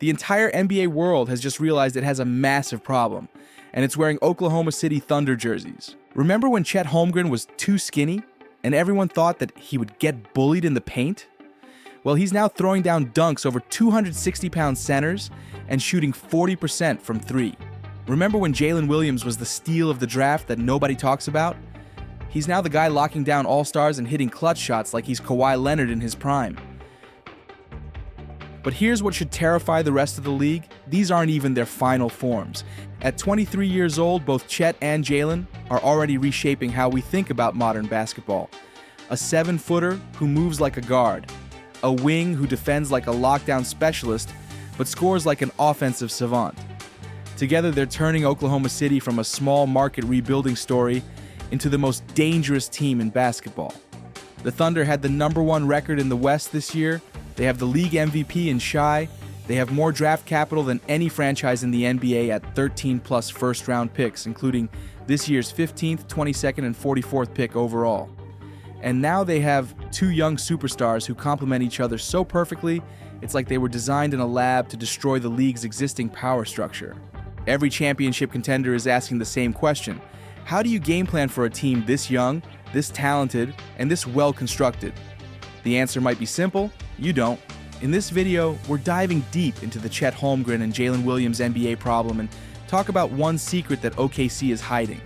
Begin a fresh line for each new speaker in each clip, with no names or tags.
The entire NBA world has just realized it has a massive problem, and it's wearing Oklahoma City Thunder jerseys. Remember when Chet Holmgren was too skinny, and everyone thought that he would get bullied in the paint? Well, he's now throwing down dunks over 260-pound centers and shooting 40% from three. Remember when Jalen Williams was the steal of the draft that nobody talks about? He's now the guy locking down all-stars and hitting clutch shots like he's Kawhi Leonard in his prime. But here's what should terrify the rest of the league. These aren't even their final forms. At 23 years old, both Chet and Jalen are already reshaping how we think about modern basketball. A 7-footer who moves like a guard. A wing who defends like a lockdown specialist, but scores like an offensive savant. Together, they're turning Oklahoma City from a small market rebuilding story into the most dangerous team in basketball. The Thunder had the #1 record in the West this year. They have the league MVP in Shai. They have more draft capital than any franchise in the NBA at 13+ first-round picks, including this year's 15th, 22nd, and 44th pick overall. And now they have 2 young superstars who complement each other so perfectly, it's like they were designed in a lab to destroy the league's existing power structure. Every championship contender is asking the same question. How do you game plan for a team this young, this talented, and this well-constructed? The answer might be simple: you don't. In this video, we're diving deep into the Chet Holmgren and Jalen Williams NBA problem and talk about one secret that OKC is hiding,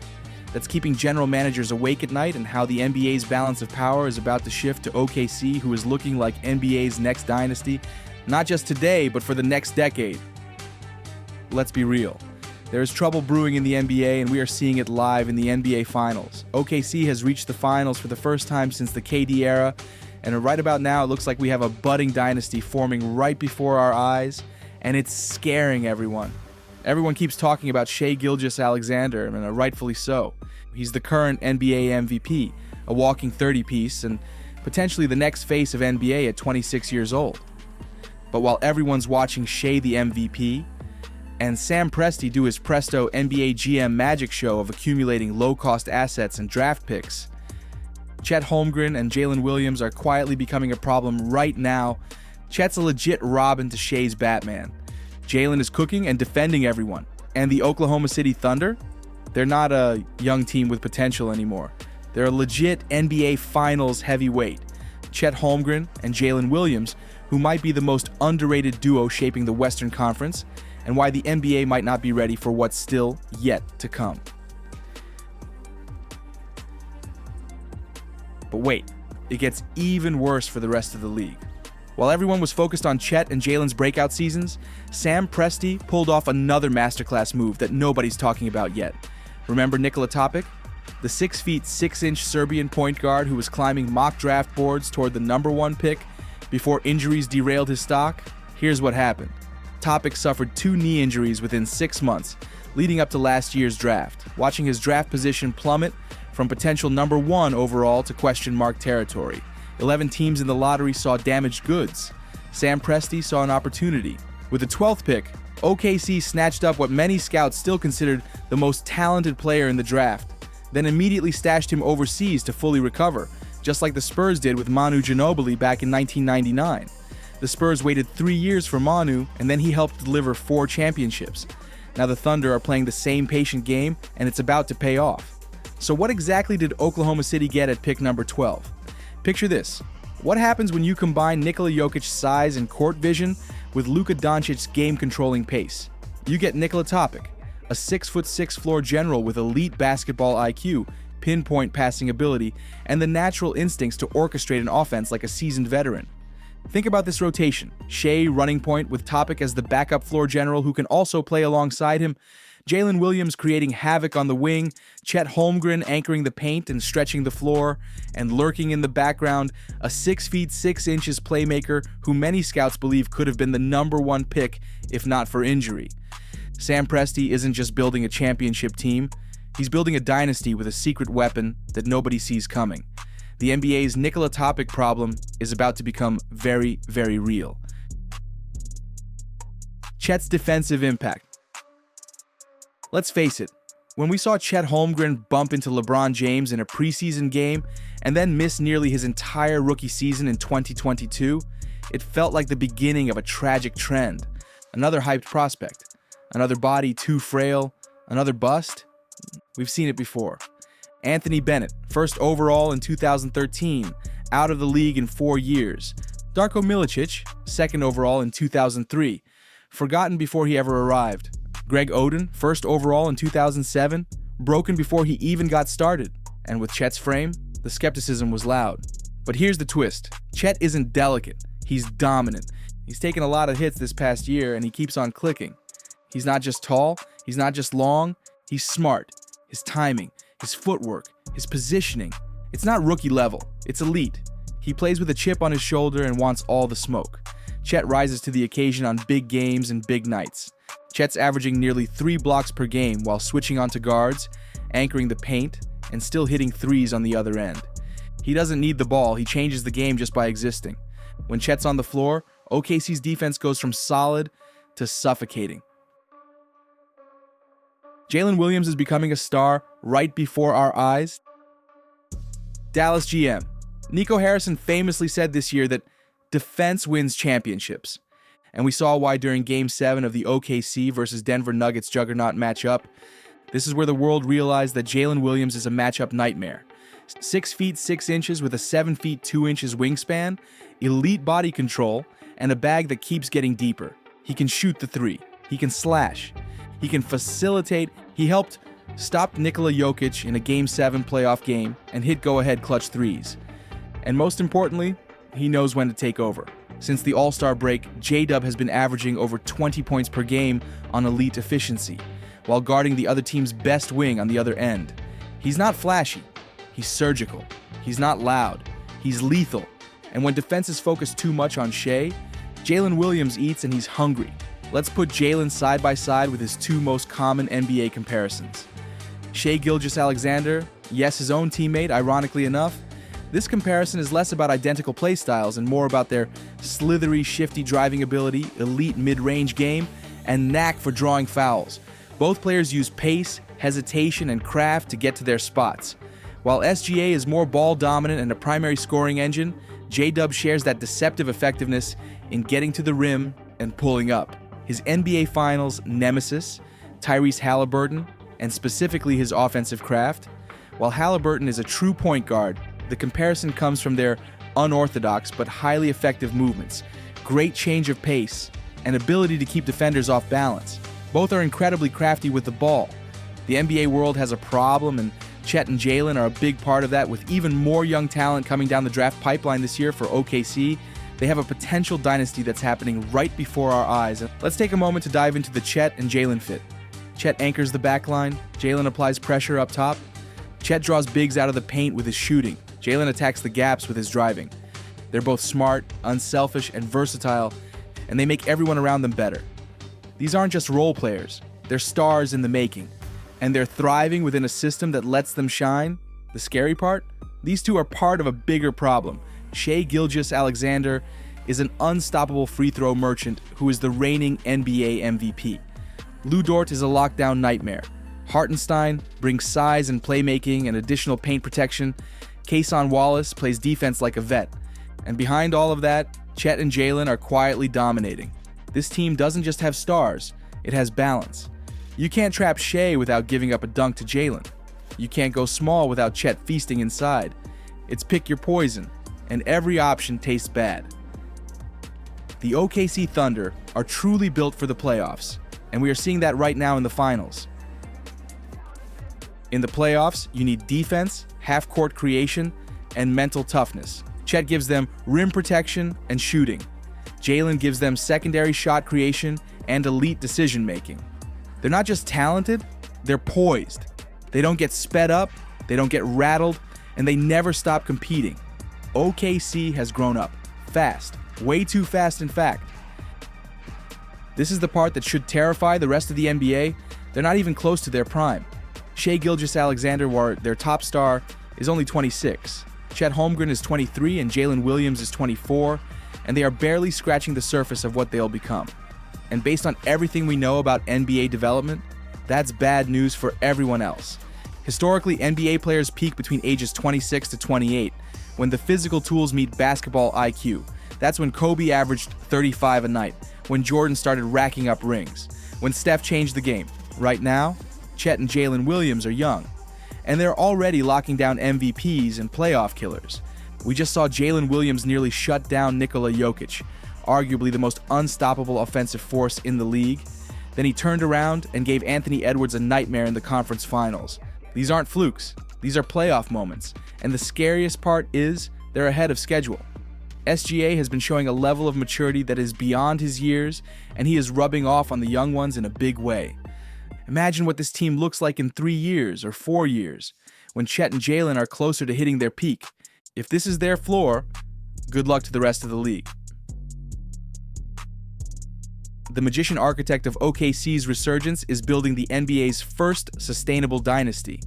that's keeping general managers awake at night, and how the NBA's balance of power is about to shift to OKC, who is looking like NBA's next dynasty, not just today, but for the next decade. Let's be real. There is trouble brewing in the NBA, and we are seeing it live in the NBA Finals. OKC has reached the finals for the first time since the KD era, and right about now it looks like we have a budding dynasty forming right before our eyes, and it's scaring everyone. Everyone keeps talking about Gilgeous-Alexander, and rightfully so. He's the current NBA MVP, a walking 30-piece, and potentially the next face of NBA at 26 years old. But while everyone's watching Shai the MVP, and Sam Presti do his presto NBA GM magic show of accumulating low-cost assets and draft picks, Chet Holmgren and Jalen Williams are quietly becoming a problem right now. Chet's a legit Robin to Shai's Batman. Jalen is cooking and defending everyone. And the Oklahoma City Thunder? They're not a young team with potential anymore. They're a legit NBA Finals heavyweight. Chet Holmgren and Jalen Williams, who might be the most underrated duo shaping the Western Conference, and why the NBA might not be ready for what's still yet to come. But wait, it gets even worse for the rest of the league. While everyone was focused on Chet and Jalen's breakout seasons, Sam Presti pulled off another masterclass move that nobody's talking about yet. Remember Nikola Topic? The 6'6" Serbian point guard who was climbing mock draft boards toward the #1 pick before injuries derailed his stock? Here's what happened. Topic suffered 2 knee injuries within 6 months, leading up to last year's draft, watching his draft position plummet from potential #1 overall to question mark territory. 11 teams in the lottery saw damaged goods. Sam Presti saw an opportunity. With the 12th pick, OKC snatched up what many scouts still considered the most talented player in the draft, then immediately stashed him overseas to fully recover, just like the Spurs did with Manu Ginobili back in 1999. The Spurs waited 3 years for Manu, and then he helped deliver 4 championships. Now the Thunder are playing the same patient game, and it's about to pay off. So what exactly did Oklahoma City get at pick number 12? Picture this. What happens when you combine Nikola Jokic's size and court vision with Luka Doncic's game-controlling pace? You get Nikola Topic, a 6'6" floor general with elite basketball IQ, pinpoint passing ability, and the natural instincts to orchestrate an offense like a seasoned veteran. Think about this rotation. Shai running point with Topic as the backup floor general who can also play alongside him. Jalen Williams creating havoc on the wing, Chet Holmgren anchoring the paint and stretching the floor, and lurking in the background, a 6'6" playmaker who many scouts believe could have been the #1 pick if not for injury. Sam Presti isn't just building a championship team, he's building a dynasty with a secret weapon that nobody sees coming. The NBA's Nikola Topic problem is about to become very, very real. Chet's defensive impact. Let's face it, when we saw Chet Holmgren bump into LeBron James in a preseason game and then miss nearly his entire rookie season in 2022, it felt like the beginning of a tragic trend. Another hyped prospect. Another body too frail. Another bust. We've seen it before. Anthony Bennett, first overall in 2013, out of the league in 4 years. Darko Milicic, second overall in 2003, forgotten before he ever arrived. Greg Oden, first overall in 2007, broken before he even got started. And with Chet's frame, the skepticism was loud. But here's the twist. Chet isn't delicate. He's dominant. He's taken a lot of hits this past year, and he keeps on clicking. He's not just tall, he's not just long, he's smart. His timing, his footwork, his positioning. It's not rookie level, it's elite. He plays with a chip on his shoulder and wants all the smoke. Chet rises to the occasion on big games and big nights. Chet's averaging nearly 3 blocks per game while switching onto guards, anchoring the paint, and still hitting threes on the other end. He doesn't need the ball, he changes the game just by existing. When Chet's on the floor, OKC's defense goes from solid to suffocating. Jalen Williams is becoming a star right before our eyes. Dallas GM Nico Harrison famously said this year that defense wins championships. And we saw why during Game 7 of the OKC versus Denver Nuggets juggernaut matchup. This is where the world realized that Jalen Williams is a matchup nightmare. 6 feet 6 inches with a 7 feet 2 inches wingspan, elite body control, and a bag that keeps getting deeper. He can shoot the three. He can slash. He can facilitate. He helped stop Nikola Jokic in a Game 7 playoff game and hit go-ahead clutch threes. And most importantly, he knows when to take over. Since the All-Star break, J-Dub has been averaging over 20 points per game on elite efficiency, while guarding the other team's best wing on the other end. He's not flashy. He's surgical. He's not loud. He's lethal. And when defenses focus too much on Shea, Jalen Williams eats and he's hungry. Let's put Jalen side by side with his 2 most common NBA comparisons. Shea Gilgeous-Alexander, yes, his own teammate, ironically enough. This comparison is less about identical play styles and more about their slithery, shifty driving ability, elite mid-range game, and knack for drawing fouls. Both players use pace, hesitation, and craft to get to their spots. While SGA is more ball dominant and a primary scoring engine, J-Dub shares that deceptive effectiveness in getting to the rim and pulling up. His NBA Finals nemesis, Tyrese Halliburton, and specifically his offensive craft. While Halliburton is a true point guard, the comparison comes from their unorthodox but highly effective movements, great change of pace, and ability to keep defenders off balance. Both are incredibly crafty with the ball. The NBA world has a problem, and Chet and Jalen are a big part of that, with even more young talent coming down the draft pipeline this year for OKC. They have a potential dynasty that's happening right before our eyes. Let's take a moment to dive into the Chet and Jalen fit. Chet anchors the backline. Jalen applies pressure up top. Chet draws bigs out of the paint with his shooting. Jalen attacks the gaps with his driving. They're both smart, unselfish, and versatile, and they make everyone around them better. These aren't just role players. They're stars in the making. And they're thriving within a system that lets them shine. The scary part? These two are part of a bigger problem. Shea Gilgeous-Alexander is an unstoppable free throw merchant who is the reigning NBA MVP. Lou Dort is a lockdown nightmare. Hartenstein brings size and playmaking and additional paint protection. Cason Wallace plays defense like a vet. And behind all of that, Chet and Jalen are quietly dominating. This team doesn't just have stars, it has balance. You can't trap Shea without giving up a dunk to Jalen. You can't go small without Chet feasting inside. It's pick your poison, and every option tastes bad. The OKC Thunder are truly built for the playoffs, and we are seeing that right now in the finals. In the playoffs, you need defense, half-court creation, and mental toughness. Chet gives them rim protection and shooting. Jalen gives them secondary shot creation and elite decision-making. They're not just talented, they're poised. They don't get sped up, they don't get rattled, and they never stop competing. OKC has grown up fast, way too fast in fact. This is the part that should terrify the rest of the NBA. They're not even close to their prime. Shea Gilgeous-Alexander, their top star, is only 26. Chet Holmgren is 23 and Jalen Williams is 24, and they are barely scratching the surface of what they'll become. And based on everything we know about NBA development, that's bad news for everyone else. Historically, NBA players peak between ages 26 to 28, when the physical tools meet basketball IQ. That's when Kobe averaged 35 a night, when Jordan started racking up rings, when Steph changed the game. Right now, Chet and Jalen Williams are young, and they're already locking down MVPs and playoff killers. We just saw Jalen Williams nearly shut down Nikola Jokic, arguably the most unstoppable offensive force in the league. Then he turned around and gave Anthony Edwards a nightmare in the conference finals. These aren't flukes. These are playoff moments. And the scariest part is they're ahead of schedule. SGA has been showing a level of maturity that is beyond his years, and he is rubbing off on the young ones in a big way. Imagine what this team looks like in 3 years or 4 years, when Chet and Jalen are closer to hitting their peak. If this is their floor, good luck to the rest of the league. The magician architect of OKC's resurgence is building the NBA's first sustainable dynasty.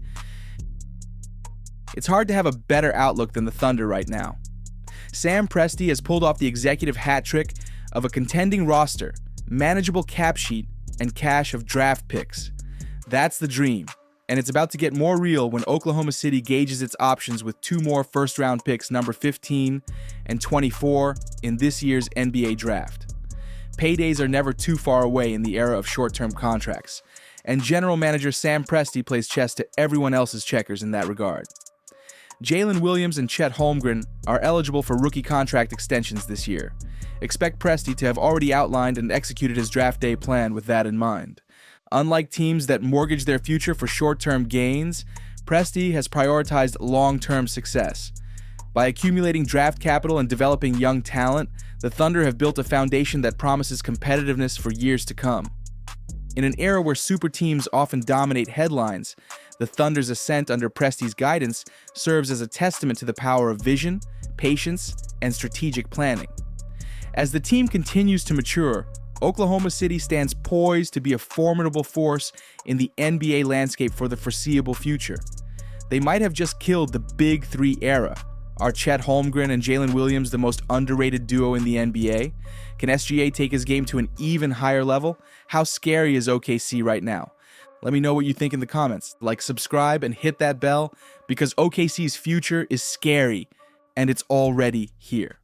It's hard to have a better outlook than the Thunder right now. Sam Presti has pulled off the executive hat trick of a contending roster, manageable cap sheet, and cache of draft picks. That's the dream, and it's about to get more real when Oklahoma City gauges its options with 2 more first-round picks, number 15 and 24, in this year's NBA draft. Paydays are never too far away in the era of short-term contracts, and general manager Sam Presti plays chess to everyone else's checkers in that regard. Jalen Williams and Chet Holmgren are eligible for rookie contract extensions this year. Expect Presti to have already outlined and executed his draft day plan with that in mind. Unlike teams that mortgage their future for short-term gains, Presti has prioritized long-term success. By accumulating draft capital and developing young talent, the Thunder have built a foundation that promises competitiveness for years to come. In an era where super teams often dominate headlines, the Thunder's ascent under Presti's guidance serves as a testament to the power of vision, patience, and strategic planning. As the team continues to mature, Oklahoma City stands poised to be a formidable force in the NBA landscape for the foreseeable future. They might have just killed the Big Three era. Are Chet Holmgren and Jalen Williams the most underrated duo in the NBA? Can SGA take his game to an even higher level? How scary is OKC right now? Let me know what you think in the comments. Like, subscribe, and hit that bell, because OKC's future is scary, and it's already here.